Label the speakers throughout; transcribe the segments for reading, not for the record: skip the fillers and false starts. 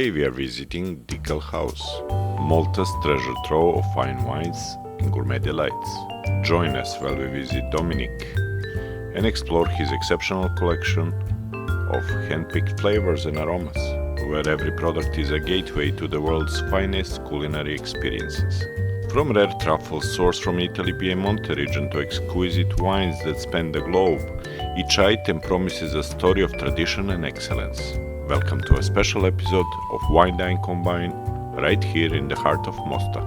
Speaker 1: Today we are visiting Dical House, Malta's treasure trove of fine wines and gourmet delights. Join us while we visit Dominic and explore his exceptional collection of hand-picked flavors and aromas, where every product is a gateway to the world's finest culinary experiences. From rare truffles sourced from Italy's Piedmont region to exquisite wines that span the globe, each item promises a story of tradition and excellence. Welcome to a special episode of Wine Dine Combine, right here in the heart of Mosta.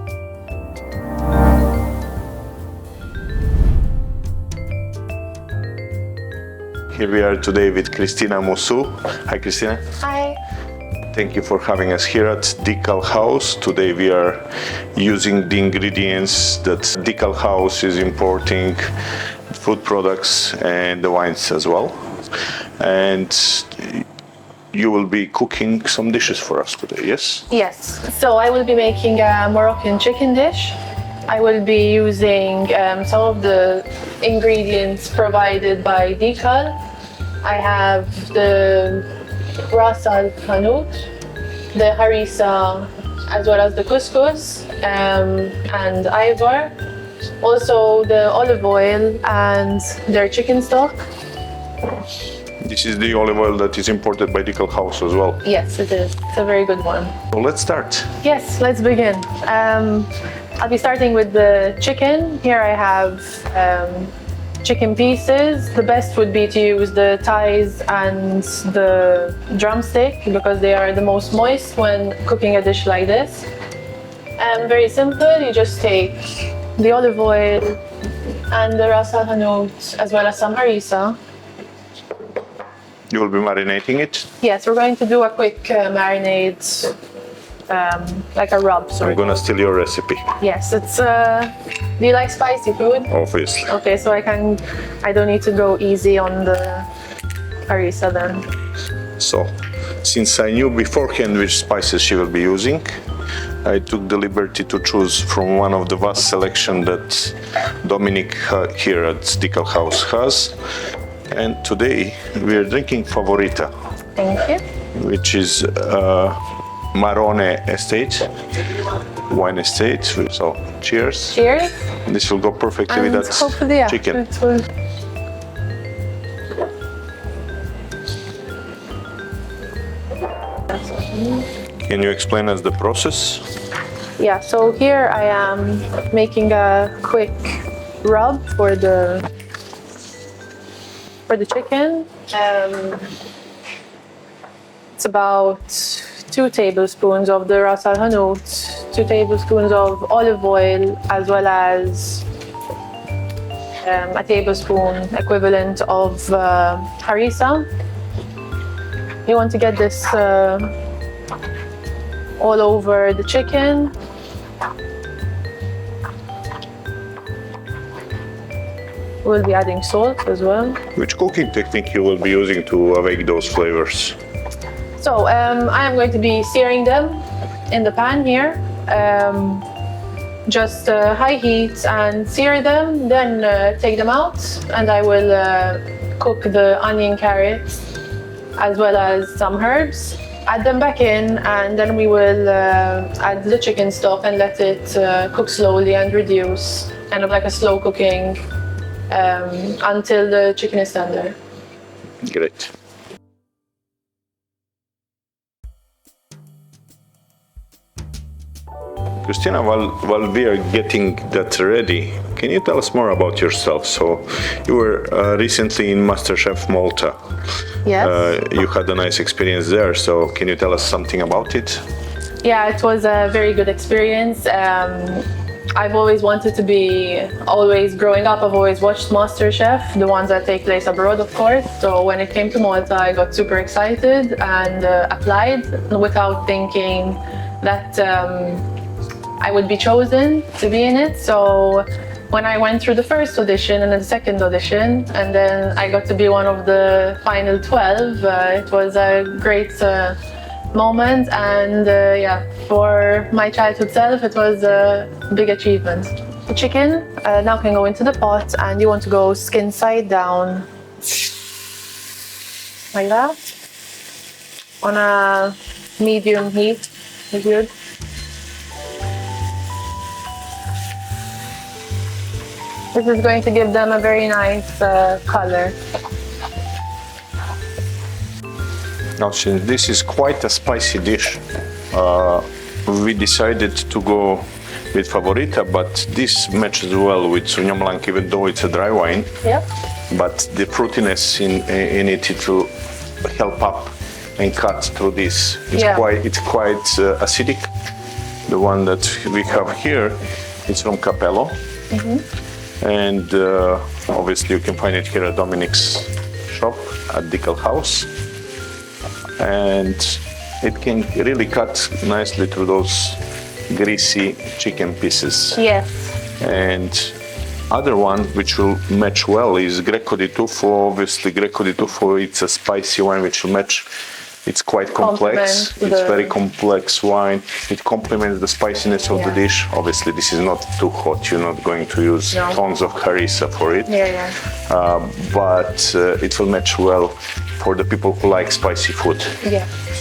Speaker 1: Here we are today with Christina Mousu. Hi, Christina.
Speaker 2: Hi.
Speaker 1: Thank you for having us here at Dical House. Today we are using the ingredients that Dical House is importing, food products and the wines as well. And you will be cooking some dishes for us today, yes?
Speaker 2: Yes. So I will be making a Moroccan chicken dish. I will be using some of the ingredients provided by Dical. I have the 𝐅𝐎𝐧𝐝, the harissa, as well as the couscous and 𝐼𝐴. Also the olive oil and their chicken stock.
Speaker 1: This is the olive oil that is imported by Dical House as well.
Speaker 2: Yes, it is. It's a very good one.
Speaker 1: So let's start.
Speaker 2: Yes, let's begin. I'll be starting with the chicken. Here I have chicken pieces. The best would be to use the thighs and the drumstick because they are the most moist when cooking a dish like this. Very simple. You just take the olive oil and the ras as well as some harissa.
Speaker 1: You will be marinating it?
Speaker 2: Yes, we're going to do a quick marinade, like a rub.
Speaker 1: I'm gonna steal your recipe.
Speaker 2: Yes, it's. Do you like spicy food?
Speaker 1: Obviously.
Speaker 2: Okay, so I don't need to go easy on the harissa then.
Speaker 1: So, since I knew beforehand which spices she will be using, I took the liberty to choose from one of the vast selection that Dominic here at Dical House has. And today we are drinking Favorita.
Speaker 2: Thank you.
Speaker 1: Which is Marrone estate, wine estate. So cheers.
Speaker 2: Cheers.
Speaker 1: And this will go perfectly with that
Speaker 2: hopefully, yeah,
Speaker 1: chicken.
Speaker 2: it will.
Speaker 1: Can you explain us the process?
Speaker 2: Yeah, so here I am making a quick rub for the chicken. It's about 2 tablespoons of the ras-al-hanout, 2 tablespoons of olive oil, as well as a tablespoon equivalent of harissa. You want to get this all over the chicken. We'll be adding salt as well.
Speaker 1: Which cooking technique you will be using to awake those flavors?
Speaker 2: So I am going to be searing them in the pan here. Just high heat and sear them, then take them out, and I will cook the onion, carrots, as well as some herbs. Add them back in, and then we will add the chicken stock and let it cook slowly and reduce, kind of like a slow cooking until the chicken is tender.
Speaker 1: Great. Christina, while we are getting that ready, can you tell us more about yourself? So, you were recently in MasterChef Malta.
Speaker 2: Yes.
Speaker 1: You had a nice experience there, so can you tell us something about it?
Speaker 2: Yeah, it was a very good experience. I've always wanted to be, growing up, I've always watched MasterChef, the ones that take place abroad, of course. So when it came to Malta, I got super excited and applied without thinking that I would be chosen to be in it. So when I went through the first audition and then the second audition, and then I got to be one of the final 12, it was a great moment, and yeah, for my childhood self, it was a big achievement. The chicken now can go into the pot, and you want to go skin side down, like that, on a medium heat is good. This is going to give them a very nice color.
Speaker 3: Now, since this is quite a spicy dish, we decided to go with Favorita, but this matches well with Sauvignon Blanc, even though it's a dry wine.
Speaker 2: Yep.
Speaker 3: But the fruitiness in it, it will help up and cut through this. It's quite acidic. The one that we have here is from Capello. And obviously you can find it here at Dominic's shop at Dical House. And it can really cut nicely through those greasy chicken pieces.
Speaker 2: Yes.
Speaker 3: And other one which will match well is Greco di Tufo. Obviously Greco di Tufo, it's a spicy wine which will match. It's quite complex. It's very complex wine. It complements the spiciness of the dish. Obviously this is not too hot. You're not going to use tons of harissa for it. But it will match well for the people who like spicy food.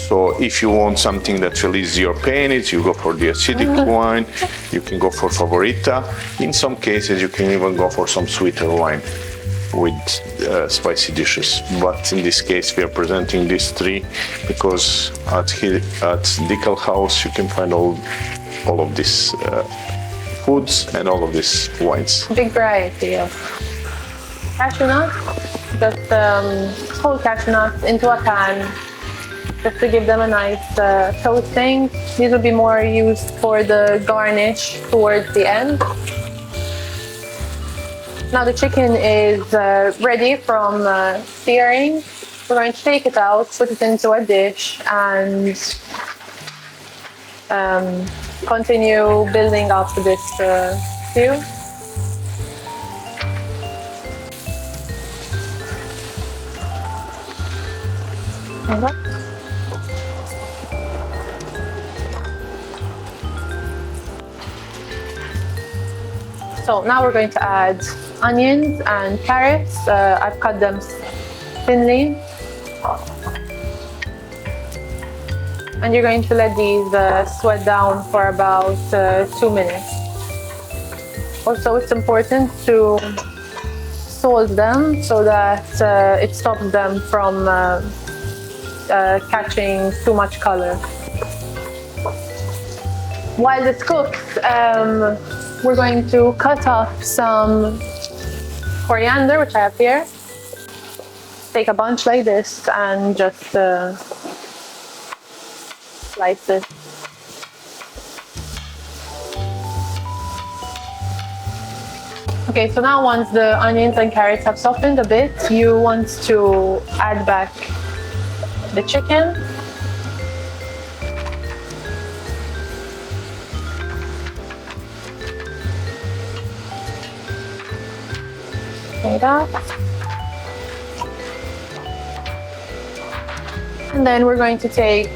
Speaker 3: So if you want something that will ease your pain, you go for the acidic wine. You can go for Favorita. In some cases, you can even go for some sweeter wine with spicy dishes. But in this case, we are presenting these three because at Dical House, you can find all of these foods and all of these wines.
Speaker 2: Big variety of cashew nuts. Just whole cashew nuts into a pan, just to give them a nice toasting. These will be more used for the garnish towards the end. Now the chicken is ready from searing. We're going to take it out, put it into a dish, and continue building up this stew. So now we're going to add onions and carrots. I've cut them thinly. And you're going to let these sweat down for about 2 minutes. Also, it's important to salt them so that it stops them from catching too much color. While this cooks, we're going to cut off some coriander, which I have here. Take a bunch like this and just slice it. Okay, so now once the onions and carrots have softened a bit, you want to add back the chicken. Like that. And then we're going to take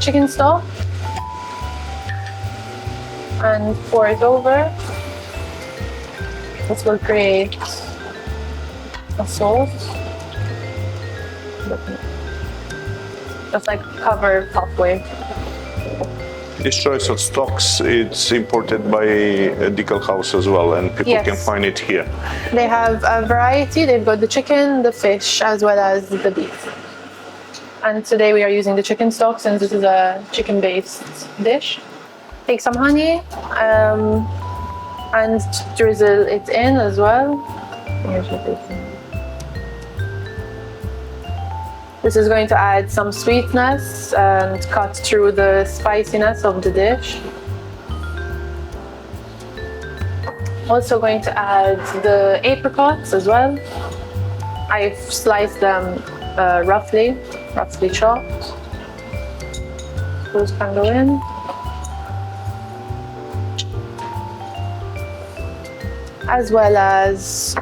Speaker 2: chicken stock and pour it over. This will create a sauce. Just like cover halfway.
Speaker 3: This choice of stocks, it's imported by Dical House as well, and people can find it here.
Speaker 2: They have a variety. They've got the chicken, the fish, as well as the beef. And today we are using the chicken stock since this is a chicken-based dish. Take some honey and drizzle it in as well. This is going to add some sweetness and cut through the spiciness of the dish. Also going to add the apricots as well. I've sliced them roughly chopped. Those can go in. As well as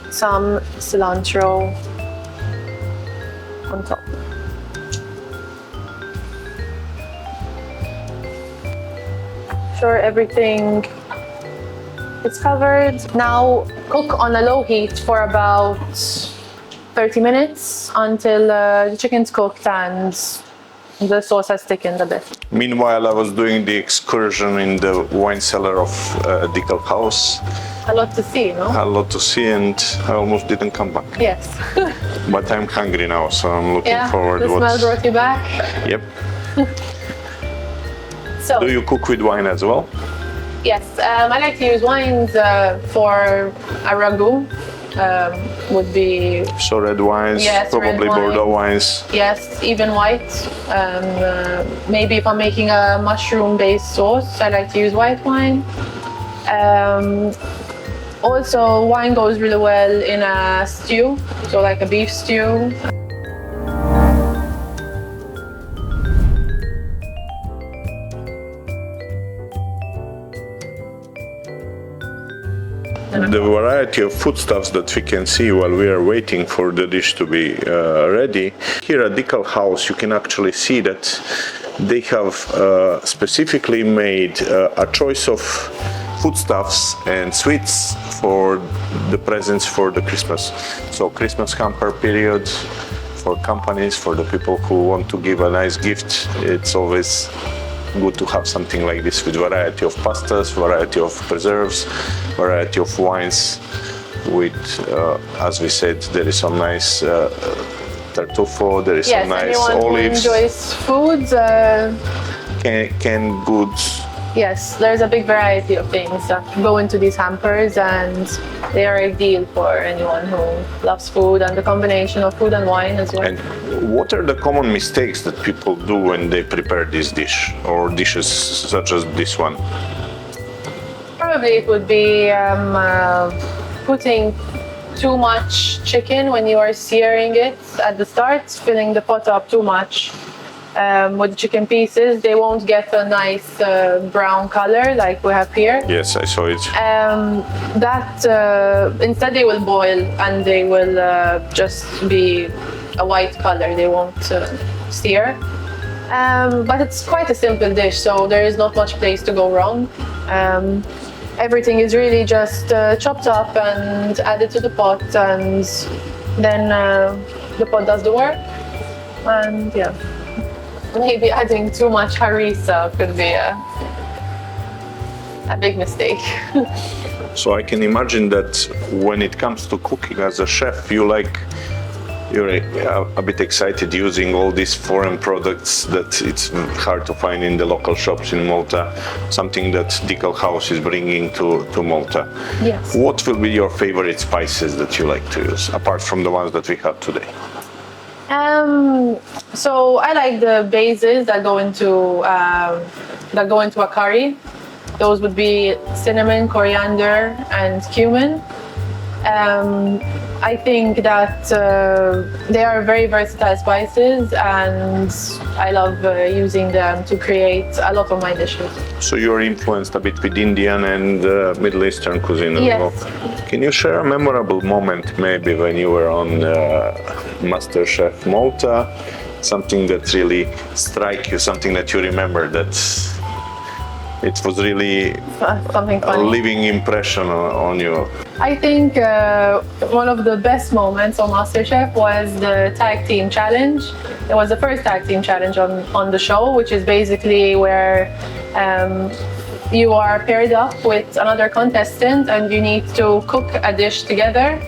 Speaker 2: some cilantro on top. Sure everything is covered. Now cook on a low heat for about 30 minutes until the chicken's cooked and the sauce has thickened a bit.
Speaker 3: Meanwhile, I was doing the excursion in the wine cellar of Dical House.
Speaker 2: A lot to see, no?
Speaker 3: A lot to see, and I almost didn't come back.
Speaker 2: Yes.
Speaker 3: But I'm hungry now, so I'm looking forward.
Speaker 2: The smell brought you back.
Speaker 3: Yep.
Speaker 2: So,
Speaker 3: Do you cook with wine as well?
Speaker 2: yes, I like to use wines for a ragu. Would be,
Speaker 3: So red wines,
Speaker 2: Yes,
Speaker 3: probably
Speaker 2: red
Speaker 3: Bordeaux
Speaker 2: wines.
Speaker 3: wines.
Speaker 2: yes, even white. Maybe if I'm making a mushroom-based sauce, I like to use white wine. Also, wine goes really well in a stew, so like a beef stew.
Speaker 3: The variety of foodstuffs that we can see while we are waiting for the dish to be ready. Here at Dical House, you can actually see that they have specifically made a choice of foodstuffs and sweets for the presents for the Christmas. So Christmas hamper period for companies, for the people who want to give a nice gift. It's always good to have something like this with variety of pastas, variety of preserves, variety of wines. With, as we said, there is some nice tartufo, there is
Speaker 2: Yes,
Speaker 3: some nice
Speaker 2: anyone
Speaker 3: olives,
Speaker 2: who enjoys foods,
Speaker 3: canned goods.
Speaker 2: yes, there's a big variety of things that go into these hampers, and they are ideal for anyone who loves food and the combination of food and wine as well.
Speaker 3: And what are the common mistakes that people do when they prepare this dish or dishes such as this one?
Speaker 2: Probably it would be putting too much chicken when you are searing it at the start, filling the pot up too much. With the chicken pieces, they won't get a nice brown color like we have here.
Speaker 3: Yes, I saw it.
Speaker 2: Instead they will boil and they will just be a white color. They won't sear. But it's quite a simple dish, so there is not much place to go wrong. Everything is really just chopped up and added to the pot, and then the pot does the work. And yeah. Maybe adding too much harissa could be a big mistake.
Speaker 3: So I can imagine that when it comes to cooking as a chef, you're a bit excited using all these foreign products that it's hard to find in the local shops in Malta, something that Dical House is bringing to Malta.
Speaker 2: Yes.
Speaker 3: What will be your favorite spices that you like to use, apart from the ones that we have today?
Speaker 2: So I like the bases that go into a curry. Those would be cinnamon, coriander, and cumin. I think that they are very versatile spices, and I love using them to create a lot of my dishes.
Speaker 3: So you're influenced a bit with Indian and Middle Eastern cuisine as
Speaker 2: Yes.
Speaker 3: well. Can you share a memorable moment maybe when you were on MasterChef Malta? Something that really struck you, something that you remember that it was really
Speaker 2: Something
Speaker 3: a
Speaker 2: funny.
Speaker 3: living impression on you.
Speaker 2: I think one of the best moments on MasterChef was the tag team challenge. It was the first tag team challenge on the show, which is basically where you are paired up with another contestant and you need to cook a dish together.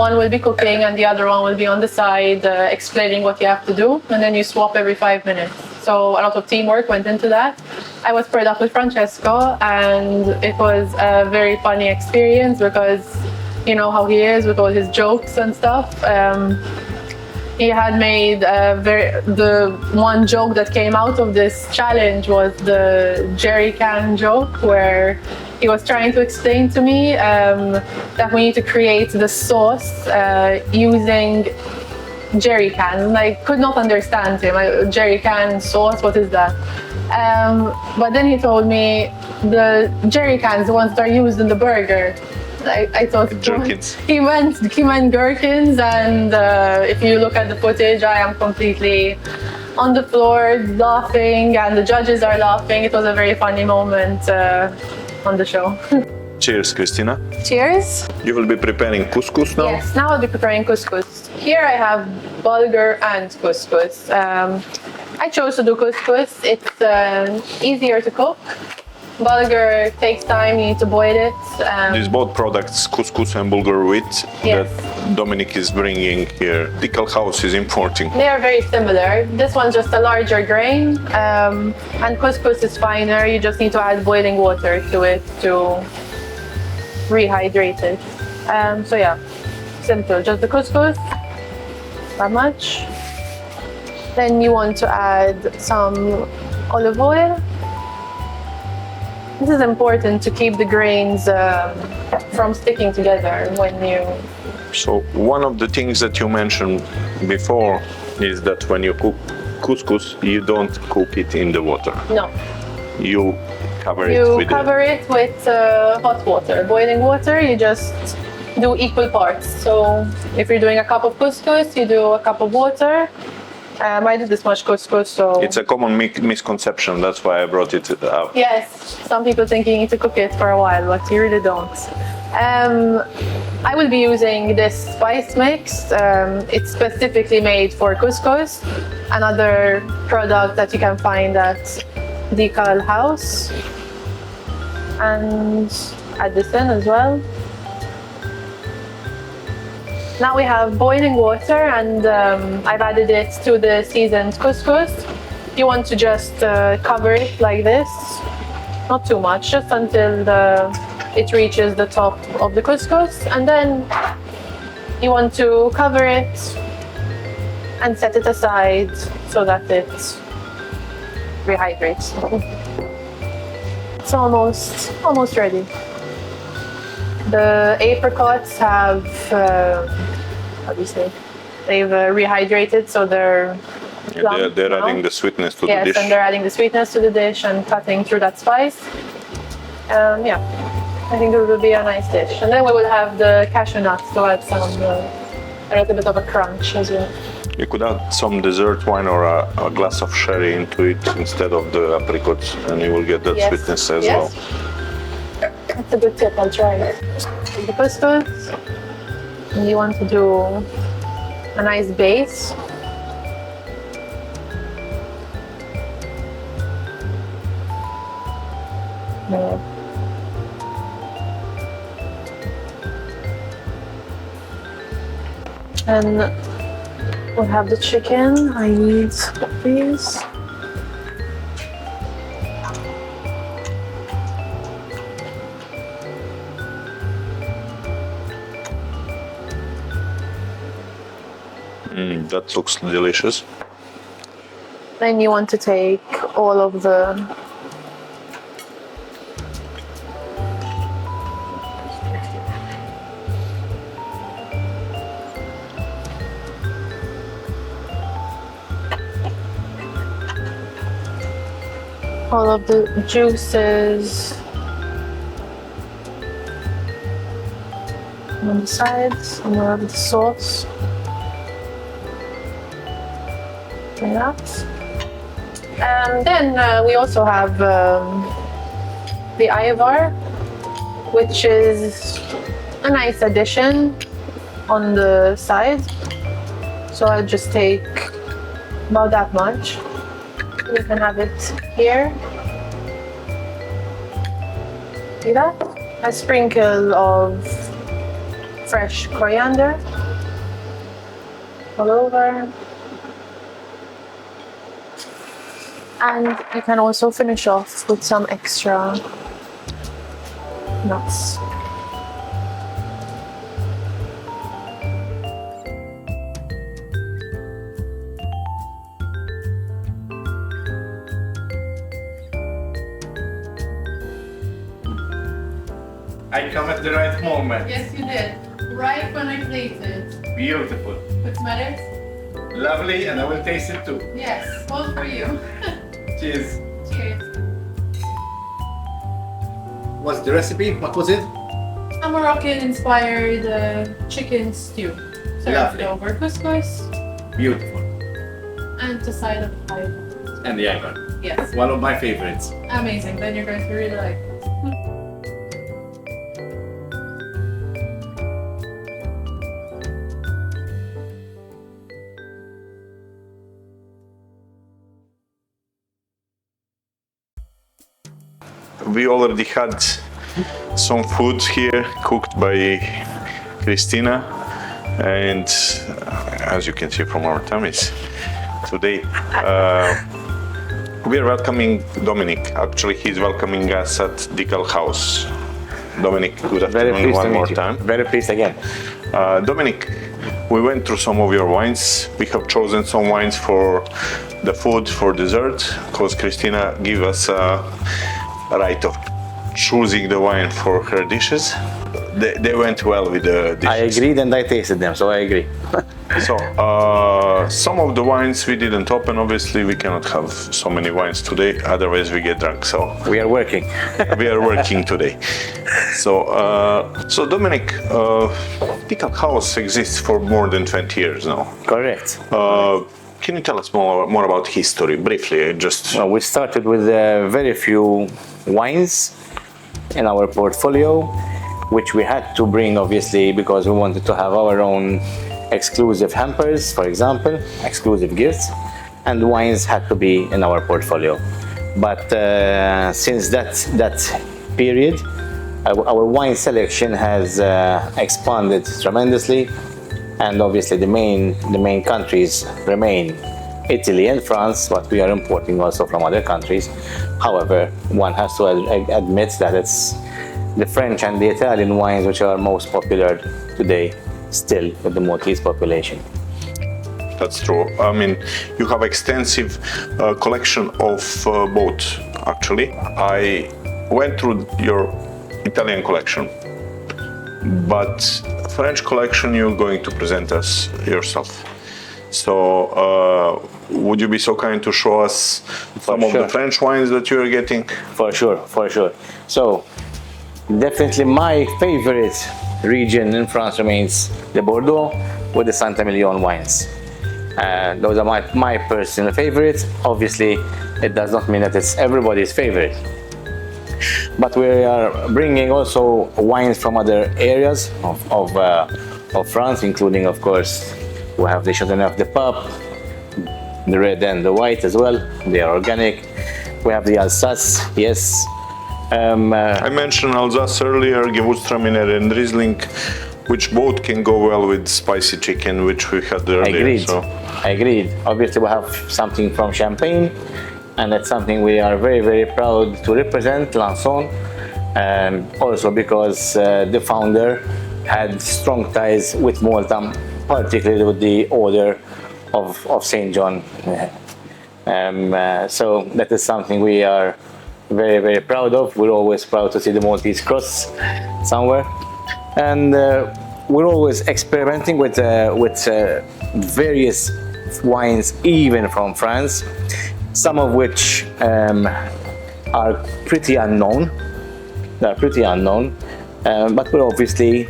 Speaker 2: One will be cooking and the other one will be on the side explaining what you have to do, and then you swap every 5 minutes. So a lot of teamwork went into that. I was paired up with Francesco, and it was a very funny experience because you know how he is with all his jokes and stuff. He had made the one joke that came out of this challenge was the jerry can joke, where he was trying to explain to me that we need to create the sauce using jerry can. I could not understand him. Jerry can sauce, what is that? But then he told me the jerry cans, the ones that are used in the burger. I thought
Speaker 3: Gherkins.
Speaker 2: he meant gherkins, and if you look at the footage, I am completely on the floor laughing, and the judges are laughing. It was a very funny moment on the show.
Speaker 3: Cheers, Christina.
Speaker 2: Cheers.
Speaker 3: You will be preparing couscous now?
Speaker 2: Yes, now I'll be preparing couscous. Here I have bulgur and couscous. I chose to do couscous. It's easier to cook. Bulgur takes time, you need to boil it.
Speaker 3: These both products, couscous and bulgur wheat,
Speaker 2: Yes.
Speaker 3: that Dominic is bringing here. Dical House is importing.
Speaker 2: They are very similar. This one's just a larger grain, and couscous is finer. You just need to add boiling water to it to rehydrate it. So yeah, simple. Just the couscous, that much. Then you want to add some olive oil. This is important to keep the grains from sticking together when you...
Speaker 3: So one of the things that you mentioned before is that when you cook couscous, you don't cook it in the water.
Speaker 2: No.
Speaker 3: You cover it
Speaker 2: You
Speaker 3: with
Speaker 2: cover it with hot water, boiling water. You just do equal parts. So if you're doing a cup of couscous, you do a cup of water. I did this much couscous, so...
Speaker 3: It's a common misconception, that's why I brought it up.
Speaker 2: Yes, some people think you need to cook it for a while, but you really don't. I will be using this spice mix. It's specifically made for couscous, another product that you can find at Dical House. And add this in as well. Now we have boiling water, and I've added it to the seasoned couscous. You want to just cover it like this, not too much, just until it reaches the top of the couscous, and then you want to cover it and set it aside so that it rehydrates. It's almost ready. The apricots have, how do you say? They've rehydrated, so they're plump
Speaker 3: They're
Speaker 2: now.
Speaker 3: adding the sweetness to the
Speaker 2: Yes,
Speaker 3: dish.
Speaker 2: and they're adding the sweetness to the dish and cutting through that spice. Yeah, I think it will be a nice dish. And then we will have the cashew nuts to add some, a little bit of a crunch as well.
Speaker 3: You could add some dessert wine or a glass of sherry into it instead of the apricots, and you will get that
Speaker 2: Yes.
Speaker 3: sweetness as
Speaker 2: Yes.
Speaker 3: well.
Speaker 2: That's a good tip, I'll try it. The couscous, and you want to do a nice base. Yeah. And we'll have the chicken. I need these.
Speaker 3: That looks delicious.
Speaker 2: Then you want to take all of the juices on the sides, and we'll have the sauce. Like that. And then we also have the 𝐼𝐻𝐼𝐻𝐿, which is a nice addition on the side. So I'll just take about that much. We can have it here. See that? A sprinkle of fresh coriander all over. And you can also finish off with some extra nuts.
Speaker 4: I come at the right moment.
Speaker 2: Yes, you did. Right when I plated.
Speaker 4: Beautiful.
Speaker 2: But smell it?
Speaker 4: Lovely, and I will taste it too.
Speaker 2: Yes, all for you.
Speaker 4: Cheers.
Speaker 2: Cheers.
Speaker 4: What's the recipe? What was it?
Speaker 2: A Moroccan-inspired chicken stew. Served
Speaker 4: Lovely.
Speaker 2: over couscous
Speaker 4: Beautiful.
Speaker 2: and a side of pie.
Speaker 4: And the icon.
Speaker 2: Yes,
Speaker 4: One of my favorites.
Speaker 2: amazing. Then you're going to really like it.
Speaker 3: we already had some food here cooked by Christina, and as you can see from our tummies today, we are welcoming Dominic. Actually, he's welcoming us at Dical House. Dominic, good afternoon one more time.
Speaker 5: Very pleased again.
Speaker 3: Dominic, we went through some of your wines. We have chosen some wines for the food, for dessert, because Christina gave us a right of choosing the wine for her dishes. They went well with the dishes.
Speaker 5: I agreed and I tasted them, so I agree.
Speaker 3: So, some of the wines we didn't open. Obviously, we cannot have so many wines today, otherwise we get drunk. So
Speaker 5: We are working.
Speaker 3: we are working today. So Dominic, Dical House exists for more than 20 years now.
Speaker 5: Correct.
Speaker 3: Can you tell us more about history, briefly?
Speaker 5: Well, we started with very few wines in our portfolio, which we had to bring, obviously, because we wanted to have our own exclusive hampers, for example, exclusive gifts, and wines had to be in our portfolio. But since that period, our wine selection has expanded tremendously, and obviously the main countries remain Italy and France, but we are importing also from other countries. However, one has to admit that it's the French and the Italian wines which are most popular today, still with the Maltese population.
Speaker 3: That's true. I mean, you have extensive collection of both, actually. I went through your Italian collection, but French collection you're going to present us yourself. So, would you be so kind to show us some of the French wines that you are getting?
Speaker 5: For sure. So, definitely my favorite region in France remains the Bordeaux with the Saint-Emilion wines. Those are my personal favorites. Obviously, it does not mean that it's everybody's favorite. But we are bringing also wines from other areas of France, including, of course, we have the Chardonnay de Pape, the red and the white as well. They are organic. We have the Alsace, yes.
Speaker 3: I mentioned Alsace earlier, Gewürztraminer and Riesling, which both can go well with spicy chicken, which we had earlier.
Speaker 5: Agreed. Obviously, we have something from Champagne, and that's something we are very, very proud to represent, Lançon. Also because the founder had strong ties with Malta, particularly with the Order of St. John. So that is something we are very, very proud of. We're always proud to see the Maltese cross somewhere. And we're always experimenting with various wines, even from France, some of which are pretty unknown. But we're obviously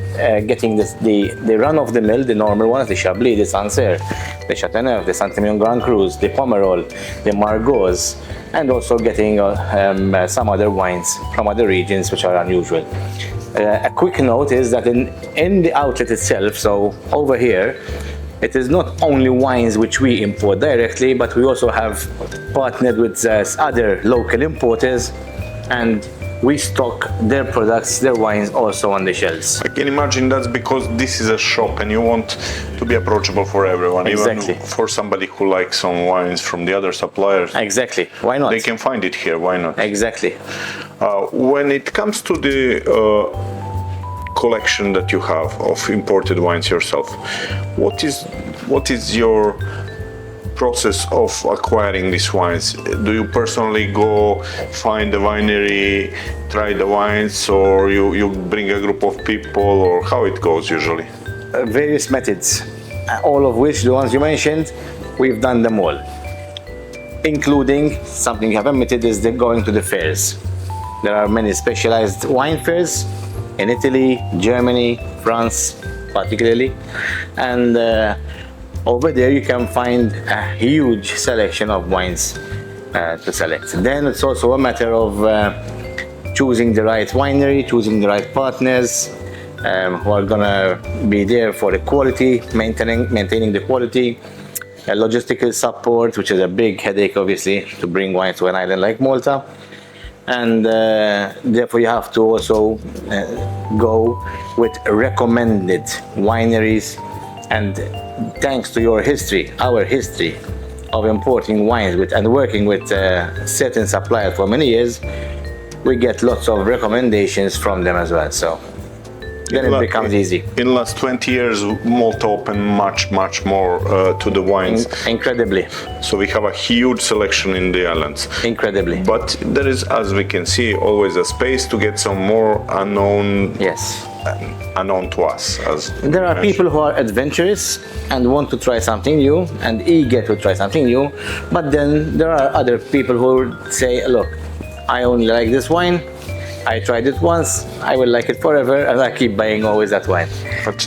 Speaker 5: getting the run-of-the-mill, the normal ones, the Chablis, the Sancerre, the Châteauneuf, the Saint-Emilion Grand Cru, the Pomerol, the Margaux, and also getting some other wines from other regions which are unusual. A quick note is that in the outlet itself, so over here, it is not only wines which we import directly, but we also have partnered with other local importers, and we stock their products, their wines also on the shelves.
Speaker 3: I can imagine that's because this is a shop and you want to be approachable for everyone.
Speaker 5: Exactly.
Speaker 3: Even for somebody who likes some wines from the other suppliers.
Speaker 5: Exactly. Why not?
Speaker 3: They can find it here. Why not?
Speaker 5: Exactly.
Speaker 3: When it comes to the collection that you have of imported wines yourself, what is your process of acquiring these wines? Do you personally go find the winery, try the wines, or you bring a group of people, or how it goes usually?
Speaker 5: Various methods, all of which, the ones you mentioned, we've done them all. Including, something you have omitted, is going to the fairs. There are many specialized wine fairs in Italy, Germany, France particularly, and over there you can find a huge selection of wines to select. Then it's also a matter of choosing the right winery, choosing the right partners who are gonna be there for the quality, maintaining the quality, logistical support, which is a big headache obviously to bring wine to an island like Malta. and therefore you have to also go with recommended wineries. And thanks to your history, our history of importing wines and working with certain suppliers for many years, we get lots of recommendations from them as well. So then it becomes easy.
Speaker 3: In the last 20 years, Malta opened much more to the wines.
Speaker 5: Incredibly.
Speaker 3: So we have a huge selection in the islands.
Speaker 5: Incredibly.
Speaker 3: But there is, as we can see, always a space to get some more unknown.
Speaker 5: Yes.
Speaker 3: Unknown to us.
Speaker 5: There are people who are adventurous and want to try something new and eager to try something new. But then there are other people who would say, look, I only like this wine. I tried it once, I will like it forever, and I keep buying always that wine.
Speaker 3: But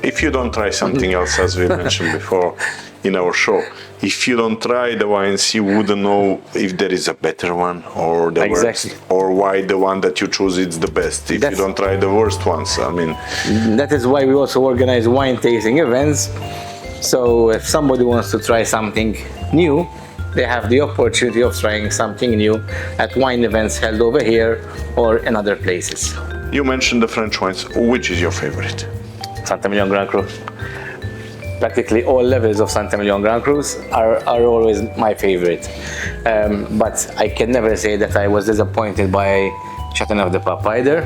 Speaker 3: if you don't try something else, as we mentioned before in our show, if you don't try the wines, you wouldn't know if there is a better one or the worst, or why the one that you choose is the best. If you don't try the worst ones, I mean.
Speaker 5: That is why we also organize wine tasting events. So if somebody wants to try something new, they have the opportunity of trying something new at wine events held over here or in other places.
Speaker 3: You mentioned the French wines. Which is your favorite?
Speaker 5: Saint-Emilion Grand Cru. Practically all levels of Saint-Emilion Grand Crus are always my favorite. But I can never say that I was disappointed by Châteauneuf-du-Pape either.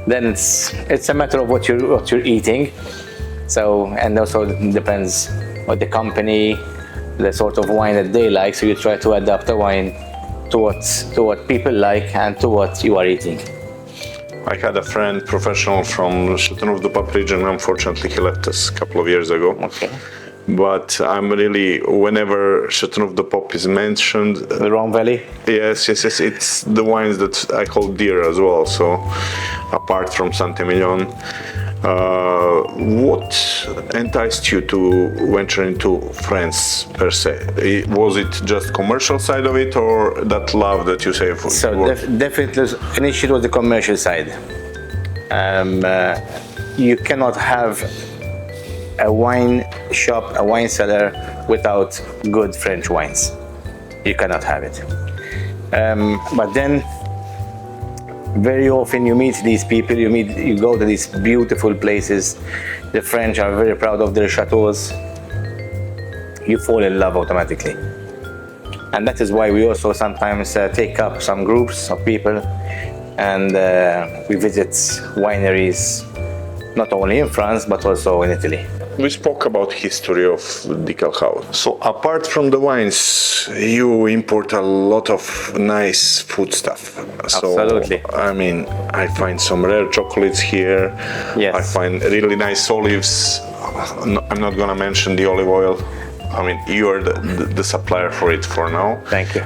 Speaker 5: Then it's a matter of what you're eating. So, and also it depends on the company, the sort of wine that they like, so you try to adapt the wine to what people like and to what you are eating.
Speaker 3: I had a friend, professional from Châteauneuf-du-Pape region. Unfortunately, he left us a couple of years ago. Okay. But I'm really, whenever Châteauneuf-du-Pape is mentioned...
Speaker 5: The Rhone Valley?
Speaker 3: Yes, it's the wines that I call dear as well. So, apart from Saint-Emilion, what enticed you to venture into France per se? Was it just commercial side of it, or that love that you say?
Speaker 5: So definitely, initially was the commercial side. You cannot have a wine shop, a wine cellar without good French wines. You cannot have it. But then, very often you meet these people, you go to these beautiful places. The French are very proud of their chateaus. You fall in love automatically. And that is why we also sometimes take up some groups of people and we visit wineries, not only in France, but also in Italy.
Speaker 3: We spoke about history of Dical House. So apart from the wines, you import a lot of nice food stuff.
Speaker 5: Absolutely.
Speaker 3: So, I mean, I find some rare chocolates here.
Speaker 5: Yes.
Speaker 3: I find really nice olives. I'm not gonna mention the olive oil. I mean, you are the supplier for it for now.
Speaker 5: Thank you.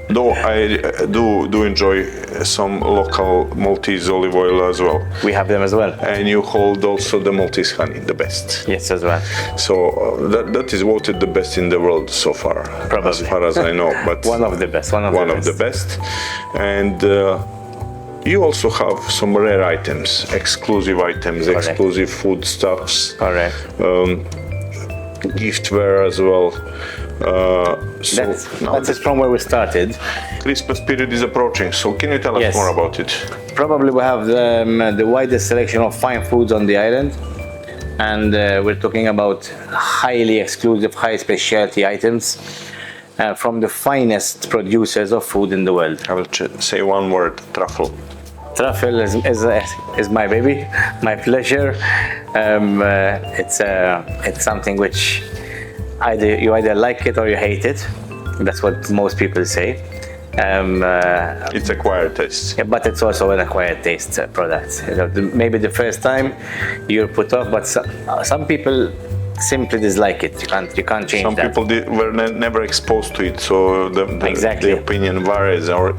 Speaker 3: Though I do enjoy some local Maltese olive oil as well.
Speaker 5: We have them as well.
Speaker 3: And you hold also the Maltese honey, the best.
Speaker 5: Yes, as well.
Speaker 3: So that is voted the best in the world so far,
Speaker 5: probably,
Speaker 3: as far as I know. But
Speaker 5: one of the best. One of the best.
Speaker 3: And you also have some rare items, exclusive items, correct, exclusive foodstuffs.
Speaker 5: Correct.
Speaker 3: Giftware as well.
Speaker 5: That is from where we started.
Speaker 3: Christmas period is approaching, so can you tell us more about it?
Speaker 5: Probably we have the widest selection of fine foods on the island, and we're talking about highly exclusive, high specialty items from the finest producers of food in the world.
Speaker 3: I will say one word: truffle.
Speaker 5: Truffle is my baby, my pleasure. It's something which you either like it or you hate it. That's what most people say.
Speaker 3: It's acquired taste.
Speaker 5: Yeah, but it's also an acquired taste product. Maybe the first time you're put off, but some people simply dislike it. You can't change
Speaker 3: some
Speaker 5: that.
Speaker 3: Some people were never exposed to it, so the opinion varies. Or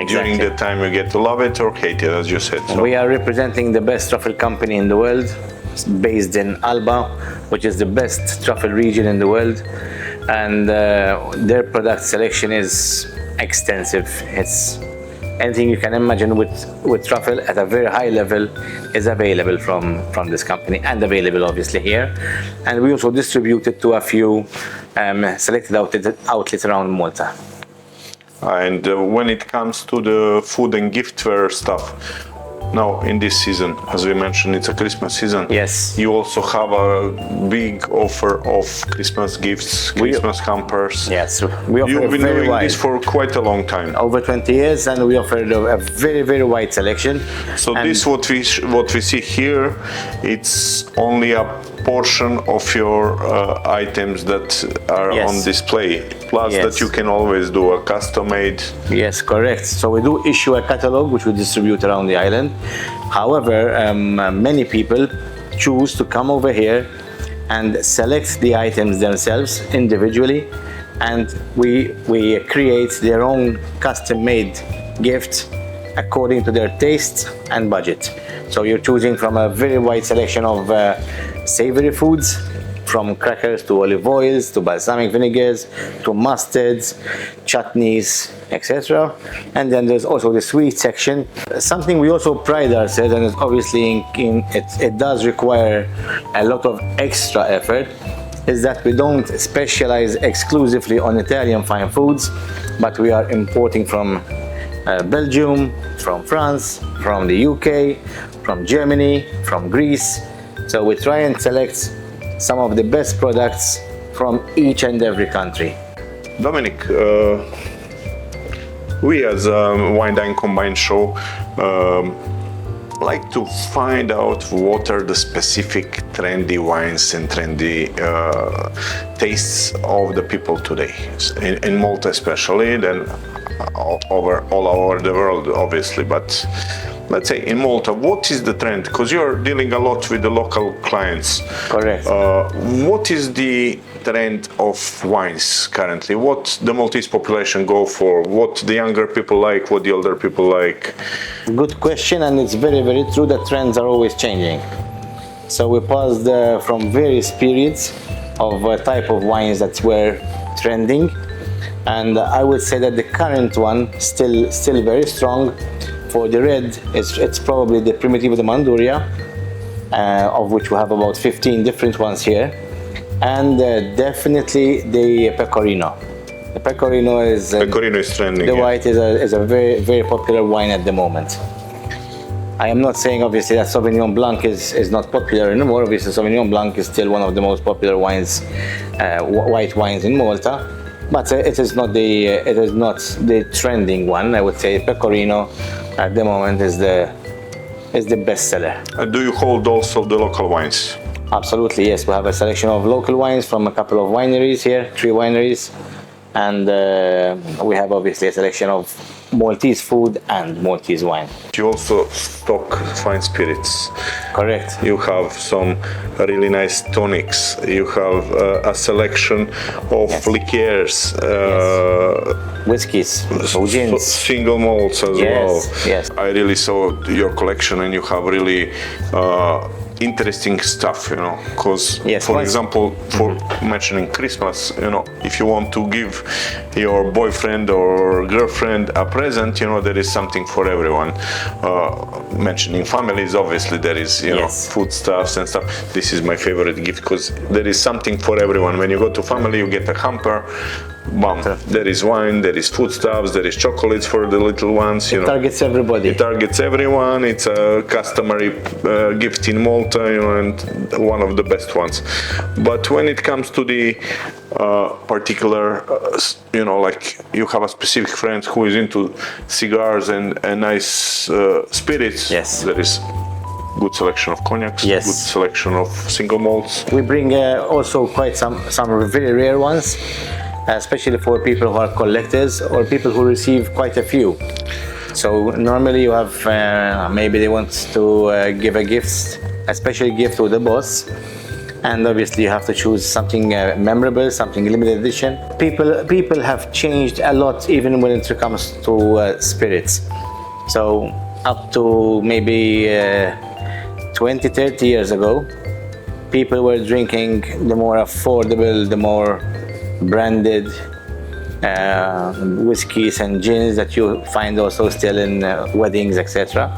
Speaker 3: during the time you get to love it or hate it, as you said. So.
Speaker 5: We are representing the best truffle company in the world, based in Alba, which is the best truffle region in the world, and their product selection is extensive. It's anything you can imagine with truffle at a very high level is available from this company, and available obviously here. And we also distribute it to a few selected outlets around Malta.
Speaker 3: And when it comes to the food and giftware stuff, now in this season, as we mentioned, it's a Christmas season.
Speaker 5: Yes.
Speaker 3: You also have a big offer of Christmas gifts, Christmas hampers.
Speaker 5: Yes, we offer
Speaker 3: You've been
Speaker 5: very
Speaker 3: doing
Speaker 5: wide.
Speaker 3: this for quite a long time.
Speaker 5: Over 20 years, and we offer a very, very wide selection.
Speaker 3: So
Speaker 5: And
Speaker 3: this what we see here, it's only a portion of your items that are
Speaker 5: Yes.
Speaker 3: on display. Plus
Speaker 5: Yes.
Speaker 3: that you can always do a custom made.
Speaker 5: Yes, correct. So we do issue a catalog which we distribute around the island. However, many people choose to come over here and select the items themselves individually, and we create their own custom-made gift according to their taste and budget. So you're choosing from a very wide selection of savory foods, from crackers to olive oils to balsamic vinegars to mustards, chutneys, etc. And then there's also the sweet section. Something we also pride ourselves, and it's obviously it does require a lot of extra effort, is that we don't specialize exclusively on Italian fine foods, but we are importing from Belgium, from France, from the UK, from Germany, from Greece. So we try and select some of the best products from each and every country.
Speaker 3: Dominic, we as a Wine Dine Combine show like to find out what are the specific trendy wines and trendy tastes of the people today, in Malta especially, then all over the world obviously, but let's say in Malta, what is the trend? Because you're dealing a lot with the local clients.
Speaker 5: Correct.
Speaker 3: What is the trend of wines currently? What the Maltese population go for? What the younger people like? What the older people like?
Speaker 5: Good question, and it's very, very true that trends are always changing. So we passed from various periods of type of wines that were trending, and I would say that the current one still very strong. For the red, it's probably the Primitivo de Manduria, of which we have about 15 different ones here, and definitely the Pecorino. The Pecorino is
Speaker 3: trending.
Speaker 5: The white is a very, very popular wine at the moment. I am not saying obviously that Sauvignon Blanc is not popular anymore. Obviously Sauvignon Blanc is still one of the most popular wines, white wines in Malta, but it is not the trending one. I would say Pecorino at the moment is the best seller.
Speaker 3: Do you hold also the local wines?
Speaker 5: Absolutely, yes. We have a selection of local wines from a couple of wineries here, 3 wineries, and we have obviously a selection of Maltese food and Maltese wine.
Speaker 3: You also stock fine spirits.
Speaker 5: Correct.
Speaker 3: You have some really nice tonics. You have a selection of liqueurs,
Speaker 5: Whiskies, gins.
Speaker 3: single malts as well.
Speaker 5: Yes.
Speaker 3: I really saw your collection, and you have really interesting stuff, you know, because for example, for mentioning Christmas, you know, if you want to give your boyfriend or girlfriend a present, you know, there is something for everyone. Mentioning families, obviously there is, you know, foodstuffs and stuff. This is my favorite gift because there is something for everyone. When you go to family, you get a hamper. Bam. There is wine, there is foodstuffs, there is chocolates for the little ones. You know,
Speaker 5: targets everybody.
Speaker 3: It targets everyone. It's a customary gift in Malta, you know, and one of the best ones. But when it comes to the particular, you know, like you have a specific friend who is into cigars and nice spirits.
Speaker 5: Yes.
Speaker 3: There is good selection of cognacs.
Speaker 5: Yes.
Speaker 3: Good selection of single malts.
Speaker 5: We bring also quite some very rare ones, especially for people who are collectors or people who receive quite a few. So normally you have maybe they want to give a special gift to the boss, and obviously you have to choose something memorable, something limited edition. People have changed a lot even when it comes to spirits. So up to maybe 20-30 years ago, people were drinking the more affordable, the more branded whiskies and gins that you find also still in weddings, etc.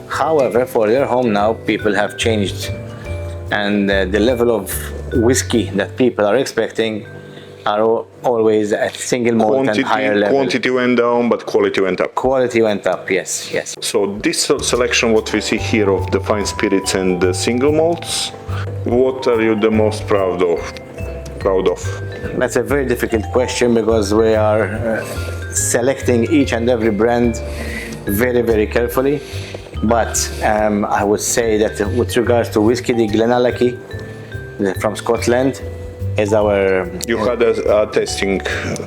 Speaker 5: However, for their home now, people have changed, and the level of whiskey that people are expecting are always at single malt and higher level.
Speaker 3: Quantity went down, but quality went up.
Speaker 5: Quality went up, yes, yes.
Speaker 3: So this selection, what we see here of the fine spirits and the single malts, what are you the most proud of?
Speaker 5: That's a very difficult question because we are selecting each and every brand very, very carefully. But I would say that with regards to whiskey, the 𝐼𝐴𝐻𝐿𝐴 from Scotland is our...
Speaker 3: You had a tasting.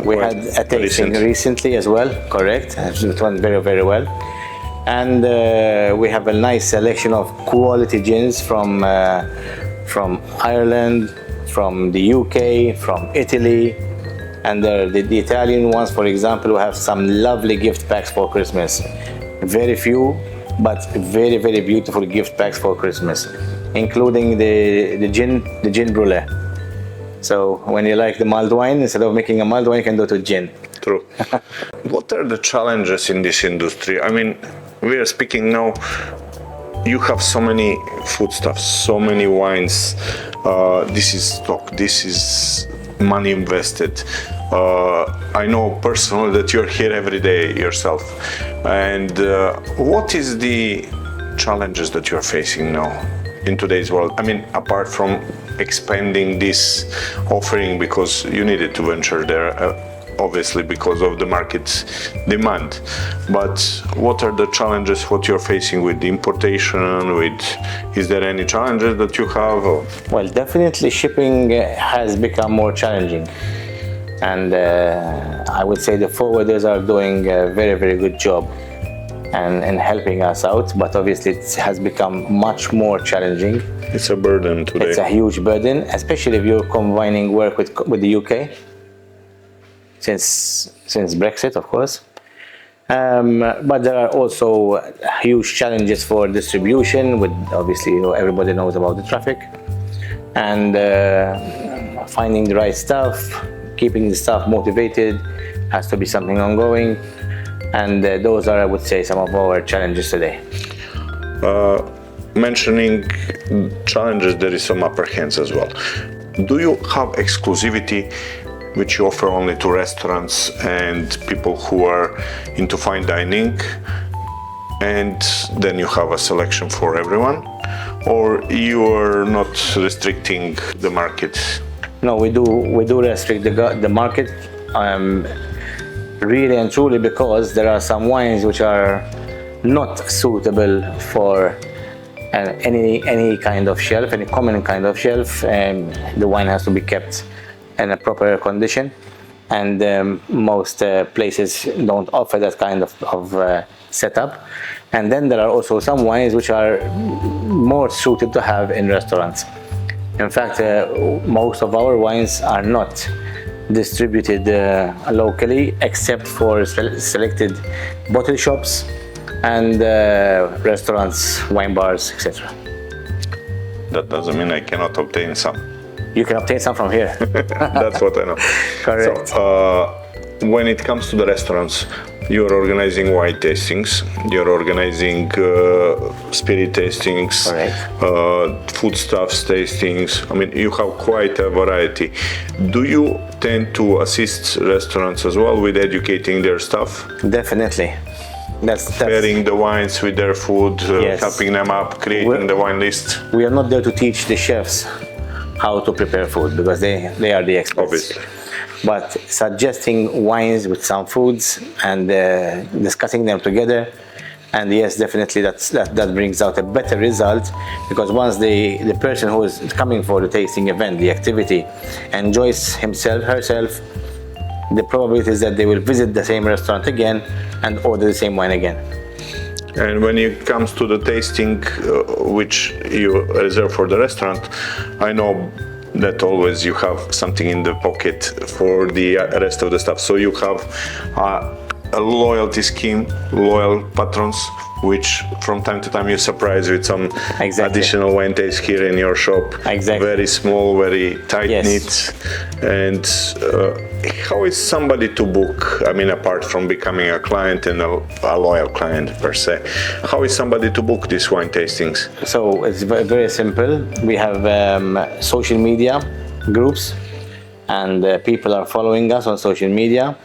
Speaker 5: We had a tasting recently as well, correct. It went very, very well. And we have a nice selection of quality gins from Ireland, from the UK, from Italy. And the Italian ones, for example, we have some lovely gift packs for Christmas. Very few, but very, very beautiful gift packs for Christmas, including the gin brulee. So when you like the mulled wine, instead of making a mulled wine, you can go to gin.
Speaker 3: True. What are the challenges in this industry? I mean, we are speaking now, you have so many foodstuffs, so many wines. This is stock, this is money invested. I know personally that you're here every day yourself. And what is the challenges that you're facing now in today's world? I mean, apart from expanding this offering because you needed to venture there, obviously because of the market demand. But what are the challenges what you're facing with the importation? Is there any challenges that you have?
Speaker 5: Well, definitely shipping has become more challenging. And I would say the forwarders are doing a very, very good job and helping us out, but obviously it has become much more challenging.
Speaker 3: It's a burden today.
Speaker 5: It's a huge burden, especially if you're combining work with the UK, since Brexit, of course. But there are also huge challenges for distribution, with obviously, you know, everybody knows about the traffic, and finding the right stuff, keeping the staff motivated has to be something ongoing. And those are, I would say, some of our challenges today.
Speaker 3: Mentioning challenges, there is some upper hands as well. Do you have exclusivity which you offer only to restaurants and people who are into fine dining, and then you have a selection for everyone? Or you are not restricting the market?
Speaker 5: No, we do restrict the market. Really and truly, because there are some wines which are not suitable for any kind of shelf, any common kind of shelf, and the wine has to be kept in a proper condition, and most places don't offer that kind of setup. And then there are also some wines which are more suited to have in restaurants. In fact, most of our wines are not distributed locally, except for selected bottle shops and restaurants, wine bars, etc.
Speaker 3: That doesn't mean I cannot obtain some.
Speaker 5: You can obtain some from here.
Speaker 3: That's what I know.
Speaker 5: Correct.
Speaker 3: So, when it comes to the restaurants, you're organizing wine tastings, you're organizing spirit tastings, foodstuffs tastings. I mean, you have quite a variety. Do you tend to assist restaurants as well with educating their staff?
Speaker 5: Definitely. That's
Speaker 3: pairing the wines with their food,
Speaker 5: yes.
Speaker 3: Helping them up, creating the wine list.
Speaker 5: We are not there to teach the chefs how to prepare food, because they are the experts.
Speaker 3: Obviously.
Speaker 5: But suggesting wines with some foods and discussing them together, and yes, definitely that brings out a better result, because once the person who is coming for the tasting event, the activity, enjoys herself, the probability is that they will visit the same restaurant again and order the same wine again.
Speaker 3: And when it comes to the tasting, which you reserve for the restaurant, I know that always you have something in the pocket for the rest of the stuff. So you have a loyalty scheme, loyal patrons, which from time to time you surprise with some additional wine taste here in your shop.
Speaker 5: Exactly.
Speaker 3: Very small, very tight knit. And how is somebody to book? I mean, apart from becoming a client and a loyal client per se, how is somebody to book these wine tastings?
Speaker 5: So it's very simple. We have social media groups. and people are following us on social media.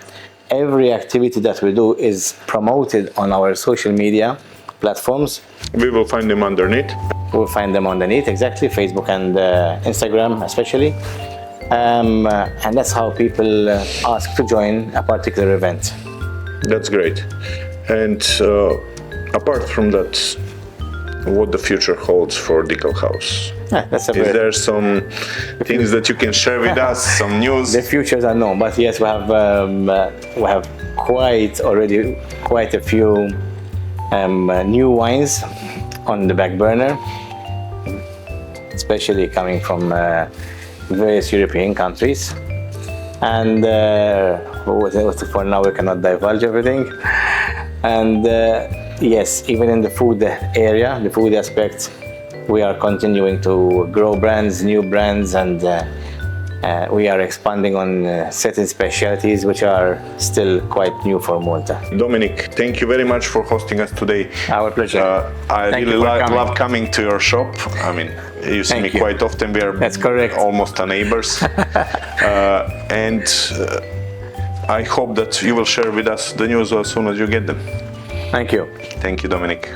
Speaker 5: Every activity that we do is promoted on our social media platforms.
Speaker 3: We will find them underneath.
Speaker 5: We'll find them underneath, exactly, Facebook and Instagram especially. And that's how people ask to join a particular event.
Speaker 3: That's great. And apart from that, what the future holds for Dical House?
Speaker 5: Yeah, that's
Speaker 3: Is there some things that you can share with us, some news?
Speaker 5: The future is unknown, but yes, we have quite a few new wines on the back burner, especially coming from various European countries. And for now we cannot divulge everything. And yes, even in the food area, the food aspect, we are continuing to grow brands, new brands, and we are expanding on certain specialties which are still quite new for Malta.
Speaker 3: Dominic, thank you very much for hosting us today.
Speaker 5: Our pleasure.
Speaker 3: I
Speaker 5: Thank
Speaker 3: really
Speaker 5: you for coming.
Speaker 3: love coming to your shop. I mean, you see
Speaker 5: Thank
Speaker 3: me
Speaker 5: you.
Speaker 3: quite often. We are
Speaker 5: That's correct.
Speaker 3: almost neighbors. And I hope that you will share with us the news as soon as you get them.
Speaker 5: Thank you.
Speaker 3: Thank you, Dominic.